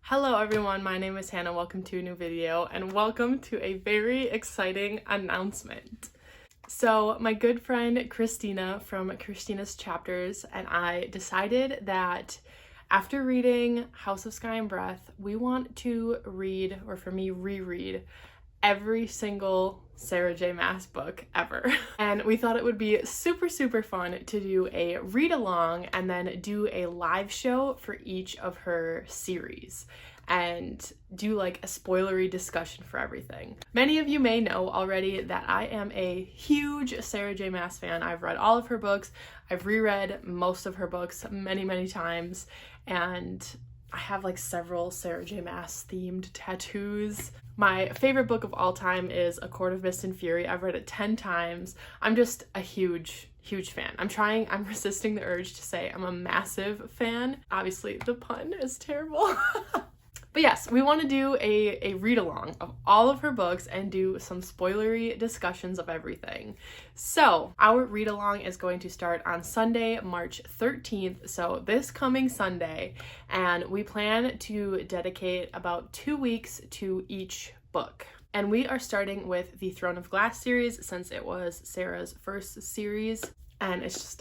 Hello everyone, my name is Hannah. Welcome to a new video and welcome to a very exciting announcement. So my good friend Christina from Christina's Chapters and I decided that after reading House of Sky and Breath, we want to read, or for me, reread every single Sarah J. Maas book ever. And we thought it would be super fun to do a read-along and then do a live show for each of her series and do like a spoilery discussion for everything. Many of you may know already that I am a huge Sarah J. Maas fan. I've read all of her books. I've reread most of her books many times, and I have like several Sarah J. Maas themed tattoos. My favorite book of all time is A Court of Mist and Fury. I've read it 10 times. I'm just a huge fan. I'm resisting the urge to say I'm a massive fan. Obviously the pun is terrible. But yes, we want to do a read-along of all of her books and do some spoilery discussions of everything. So our read-along is going to start on Sunday, March 13th, so this coming Sunday, and we plan to dedicate about 2 weeks to each book. And we are starting with the Throne of Glass series since it was Sarah's first series, and it's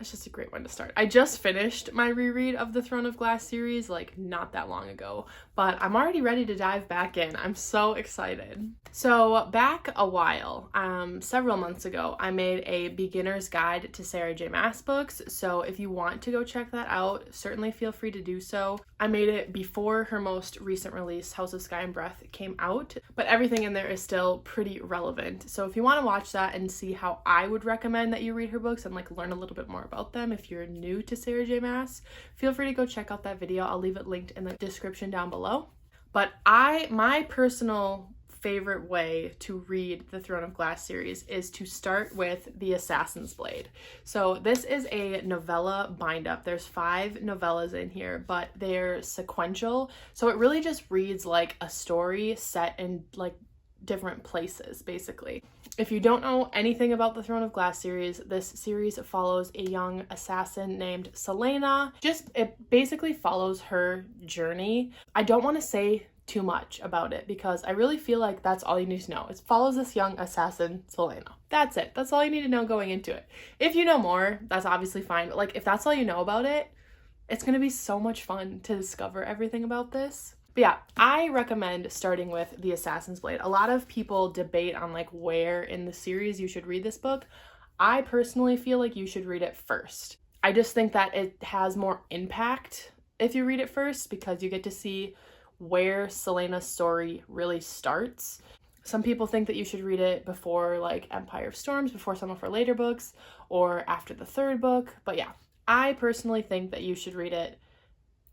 just a great one to start. I just finished my reread of the Throne of Glass series like not that long ago, but I'm already ready to dive back in. I'm so excited. So back a while, several months ago, I made a beginner's guide to Sarah J. Maas books. So if you want to go check that out, certainly feel free to do so. I made it before her most recent release, House of Sky and Breath, came out, but everything in there is still pretty relevant. So if you want to watch that and see how I would recommend that you read her books and like learn a little bit more about them if you're new to Sarah J. Maas, feel free to go check out that video. I'll leave it linked in the description down below. But my personal favorite way to read the Throne of Glass series is to start with The Assassin's Blade. So this is a novella bind-up. There's 5 novellas in here, but they're sequential. So it really just reads like a story set in like different places, basically. If you don't know anything about the Throne of Glass series, this series follows a young assassin named Selena. It basically follows her journey. I don't want to say too much about it because I really feel like that's all you need to know. It follows this young assassin, Selena. That's it. That's all you need to know going into it. If you know more, that's obviously fine. But like, if that's all you know about it, it's going to be so much fun to discover everything about this. But yeah, I recommend starting with The Assassin's Blade. A lot of people debate on like where in the series you should read this book. I personally feel like you should read it first. I just think that it has more impact if you read it first because you get to see where Selena's story really starts. Some people think that you should read it before like Empire of Storms, before some of her later books, or after the 3rd book. But yeah, I personally think that you should read it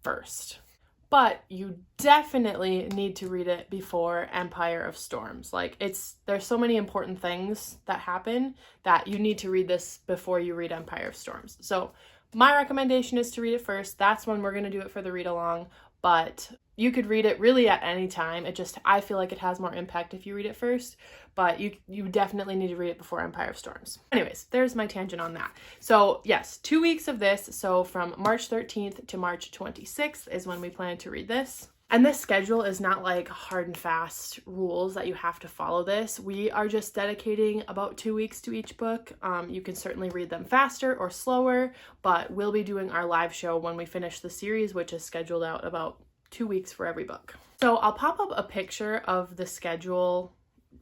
first. But you definitely need to read it before Empire of Storms. Like there's so many important things that happen that you need to read this before you read Empire of Storms. So my recommendation is to read it first. That's when we're going to do it for the read along, but you could read it really at any time. I feel like it has more impact if you read it first, but you definitely need to read it before Empire of Storms. Anyways, there's my tangent on that. So yes, 2 weeks of this. So from March 13th to March 26th is when we plan to read this. And this schedule is not like hard and fast rules that you have to follow this. We are just dedicating about 2 weeks to each book. You can certainly read them faster or slower, but we'll be doing our live show when we finish the series, which is scheduled out about 2 weeks for every book. So I'll pop up a picture of the schedule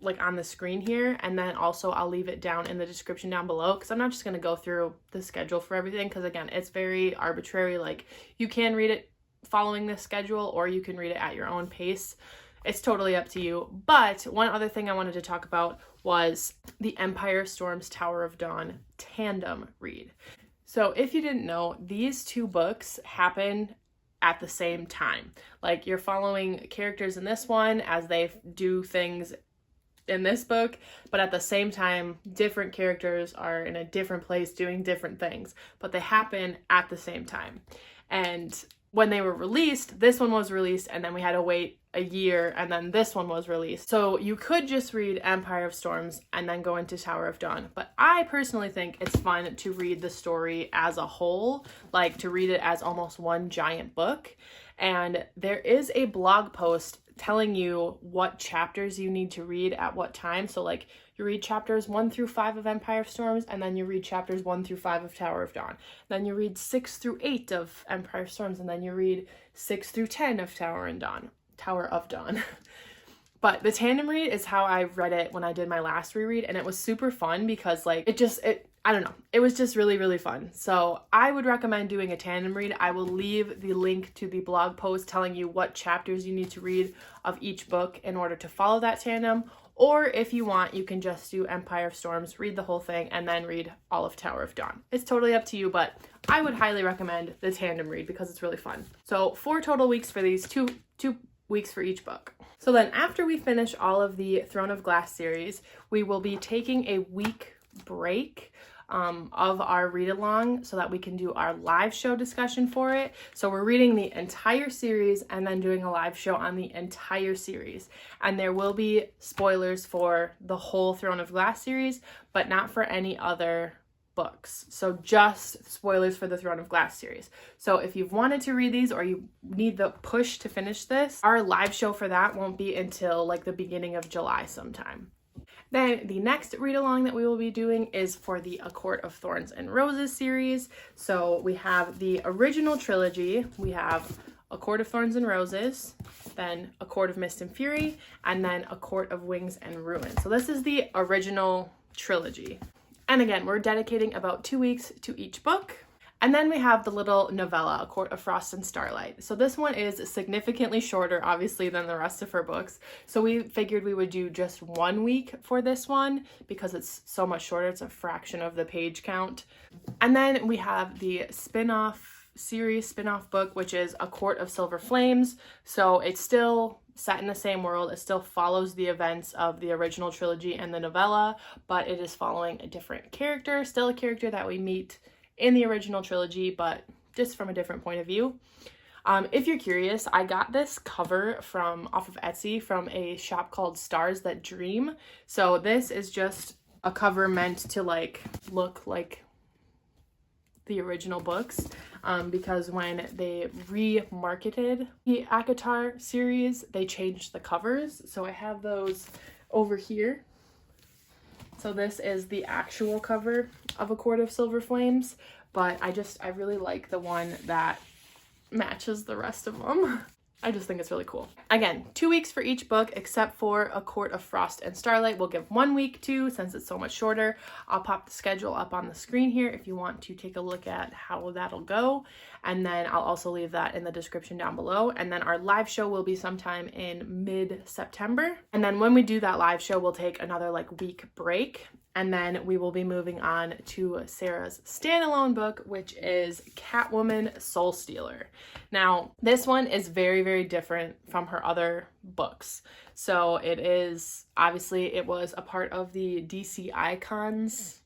like on the screen here, and then also I'll leave it down in the description down below because I'm not just going to go through the schedule for everything because again, it's very arbitrary. Like you can read it following this schedule or you can read it at your own pace. It's totally up to you. But one other thing I wanted to talk about was the Empire of Storms Tower of Dawn tandem read. So if you didn't know, these 2 books happen at the same time. Like you're following characters in this one as they do things in this book, but at the same time, different characters are in a different place doing different things, but they happen at the same time. And when they were released, this one was released and then we had to wait a year and then this one was released. So you could just read Empire of Storms and then go into Tower of Dawn. But I personally think it's fun to read the story as a whole, like to read it as almost one giant book. And there is a blog post telling you what chapters you need to read at what time. So like you read chapters 1 through 5 of Empire of Storms, and then you read chapters 1 through 5 of Tower of Dawn. Then you read 6 through 8 of Empire of Storms, and then you read 6 through 10 of Tower of Dawn. But the tandem read is how I read it when I did my last reread, and it was super fun because like I don't know, it was just really, really fun. So I would recommend doing a tandem read. I will leave the link to the blog post telling you what chapters you need to read of each book in order to follow that tandem. Or if you want, you can just do Empire of Storms, read the whole thing, and then read all of Tower of Dawn. It's totally up to you, but I would highly recommend the tandem read because it's really fun. So 4 total weeks for these, two weeks for each book. So then after we finish all of the Throne of Glass series, we will be taking a week break of our read-along so that we can do our live show discussion for it. So we're reading the entire series and then doing a live show on the entire series. And there will be spoilers for the whole Throne of Glass series, but not for any other books. So just spoilers for the Throne of Glass series. So if you've wanted to read these or you need the push to finish this, our live show for that won't be until like the beginning of July sometime. Then the next read-along that we will be doing is for the A Quart of Thorns and Roses series. So we have the original trilogy. We have A Quart of Thorns and Roses, then A Quart of Mist and Fury, and then A Quart of Wings and Ruin. So this is the original trilogy. And again, we're dedicating about 2 weeks to each book. And then we have the little novella, A Quart of Frost and Starlight. So this one is significantly shorter, obviously, than the rest of her books. So we figured we would do just 1 week for this one because it's so much shorter. It's a fraction of the page count. And then we have the spin-off book, which is A Quart of Silver Flames. So it's still set in the same world. It still follows the events of the original trilogy and the novella, but it is following a different character, still a character that we meet in the original trilogy, but just from a different point of view. If you're curious, I got this cover off of Etsy from a shop called Stars That Dream. So this is just a cover meant to like look like the original books, because when they remarketed the ACOTAR series, they changed the covers. So I have those over here. So this is the actual cover of A Quart of Silver Flames, but I really like the one that matches the rest of them. I just think it's really cool. Again, 2 weeks for each book except for A Quart of Frost and Starlight. We'll give 1 week to, since it's so much shorter. I'll pop the schedule up on the screen here if you want to take a look at how that'll go. And then I'll also leave that in the description down below. And then our live show will be sometime in mid-September. And then when we do that live show, we'll take another like week break. And then we will be moving on to Sarah's standalone book, which is Catwoman Soul Stealer. Now, this one is very, very different from her other books. So it is, obviously, it was a part of the DC Icons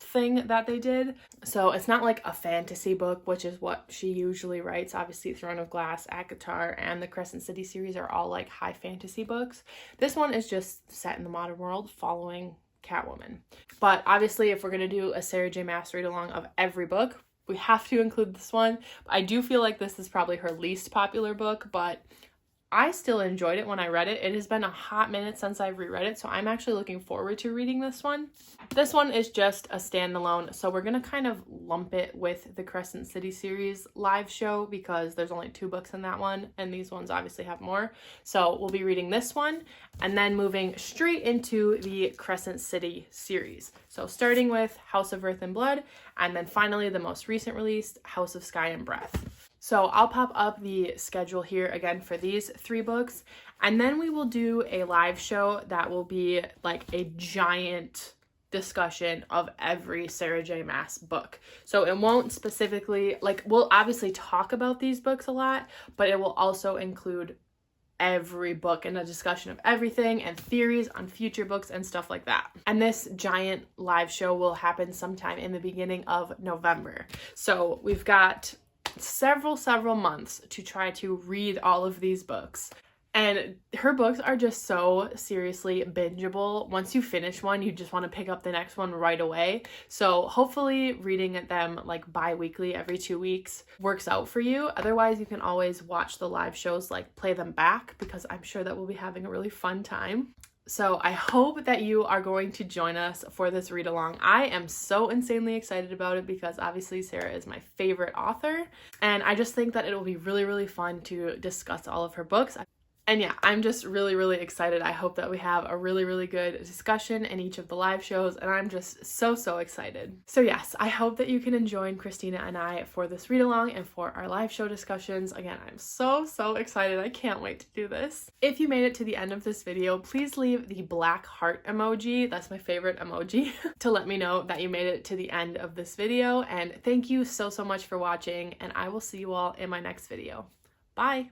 thing that they did. So it's not like a fantasy book, which is what she usually writes. Obviously, Throne of Glass, ACOTAR, and the Crescent City series are all like high fantasy books. This one is just set in the modern world following Catwoman. But obviously, if we're going to do a Sarah J. Maas read-along of every book, we have to include this one. I do feel like this is probably her least popular book, but I still enjoyed it when I read it. It has been a hot minute since I've reread it, so I'm actually looking forward to reading this one. This one is just a standalone, so we're going to kind of lump it with the Crescent City series live show because there's only 2 books in that one, and these ones obviously have more. So we'll be reading this one, and then moving straight into the Crescent City series. So starting with House of Earth and Blood, and then finally the most recent release, House of Sky and Breath. So I'll pop up the schedule here again for these 3 books, and then we will do a live show that will be like a giant discussion of every Sarah J. Maas book. So it won't specifically, like, we'll obviously talk about these books a lot, but it will also include every book and a discussion of everything and theories on future books and stuff like that. And this giant live show will happen sometime in the beginning of November. So we've got several months to try to read all of these books. And her books are just so seriously bingeable. Once you finish one, you just want to pick up the next one right away. So hopefully reading them like bi-weekly every 2 weeks works out for you. Otherwise, you can always watch the live shows, like play them back, because I'm sure that we'll be having a really fun time. So I hope that you are going to join us for this read along. I am so insanely excited about it because obviously Sarah is my favorite author. And I just think that it will be really fun to discuss all of her books. And yeah, I'm just really excited. I hope that we have a really good discussion in each of the live shows, and I'm just so excited. So yes, I hope that you can join Christina and I for this read along and for our live show discussions. Again, I'm so excited. I can't wait to do this. If you made it to the end of this video, please leave the black heart emoji, that's my favorite emoji, to let me know that you made it to the end of this video. And thank you so much for watching, and I will see you all in my next video. Bye!